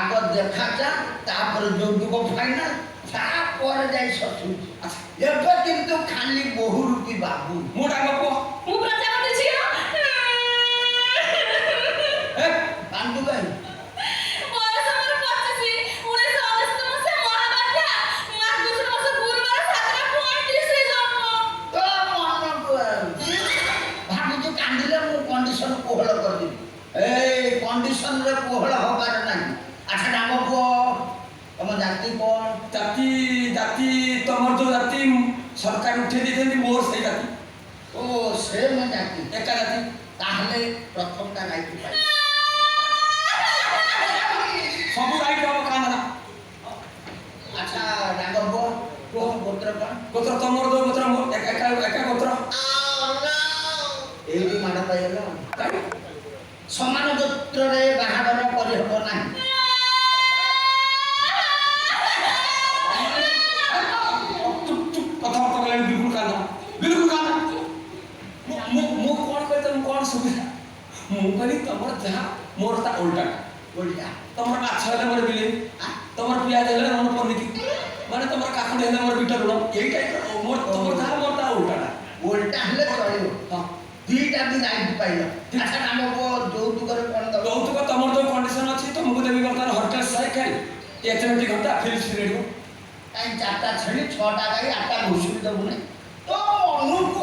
আগ দেখা যা তারপরে যৌতুক ফাইনাল তারপরে যাই শ্বশুর। ଏବେ କିନ୍ତୁ ଖାଲି ବହୁରୂପୀ ବାବୁ। ମୁଁ ଡାକ ପୁଅ ମୁଁ ପ୍ରଜାପତି ଝିଅ ପାଣ୍ଡୁ ଭାଇ ବୟସ ମୋର 25 1999 ମସିହା ମହାବାତ୍ୟା ମାର୍ଗଶିର ମାସ ଗୁରୁବାର 7:35 ଜନ୍ମ। ତ ମନକୁ ଭାବୁଛୁ କାନ୍ଦିଲେ ମୁଁ କଣ୍ଡିସନ କୋହଳ କରିଦେବି। ଏଇ କଣ୍ଡିସନରେ କୋହଳ ହବାର ନାହିଁ। ଆଚ୍ଛା ନାମ କୁହ, ତମ ଜାତି କ'ଣ? ଜାତି ଜାତି ତମର ଯୋଉ ଜାତି ସରକାର ଉଠେଇ ଦେଇଛନ୍ତି ମୋର ସେଇ ଜାତି ଓ ସେ ମୋ ଜାତି ଏକା ଜାତି। ତାହେଲେ ପ୍ରଥମଟା ରାଇଟ୍ ପାଇ ସବୁ ରାଇଟ୍ ହବ କାଁ ନା। ଆଚ୍ଛା ରାଗ କୁହ, କୁହ ଗୋତ୍ର କ'ଣ? ଗୋତ୍ର ତମର ଯୋଉ ଗୋତ୍ର ମୋର ଏକା ଏକା ଗୋତ୍ର। ଏଇଠି ମାଡ଼ ପାଇଗଲ। କାଇଁ ସମାନ ଗୋତ୍ରରେ ବାହାଘର କରିହେବ ନାହିଁ। ଚୁପ୍ ଚୁପ୍ କଥାବାର୍ତ୍ତା କଲେଣି ବିଲକୁଲ କାନ ବିଲକୁଲ କାନ। ମୁଁ କ'ଣ କହିଲି ତମକୁ କ'ଣ ସୁବିଧା? ମୁଁ କହିଲି ତମର ଯାହା ମୋର ତା ଓଲଟା। ଓଲଟା ତମର ମାଛ ହେଲେ ମୋର ବିଲେଇ, ତମର ପିଆଜ ହେଲେ ମୋର ପନିକି, ମାନେ ତମର କାକୁଡ଼ି ହେଲେ ମୋର ବିଟ ଲୁଣ। ଏଇ ଟାଇପ୍ର ମୋର ତମର ଯାହା ମୋର ତା ଓଲଟାଟା। ଓଲଟା ହେଲେ ଚଳିବ। ହଁ ଦିଟା ବି ରାଇଟ୍ ପାଇଲ। ଆଚ୍ଛା ନାମ କୁହ, ଯୌତୁକରେ କ'ଣ ଦବ? ଯୌତୁକ ତମର ଯୋଉ କଣ୍ଡିସନ ଅଛି ତମକୁ ଦେବି ବର୍ତ୍ତମାନ ହର୍ଟେଲ ସାଇକେଲ ଏଚଏମଟି ଘଣ୍ଟା ଫିଲ୍ସ ରେଡ଼ିଓ। କାହିଁ 4ଟା ଛେଳି 6ଟା ଗାଈ 8ଟା ଘୁଷୁରି ଦେବୁ ନାହିଁ? ତ ମନକୁ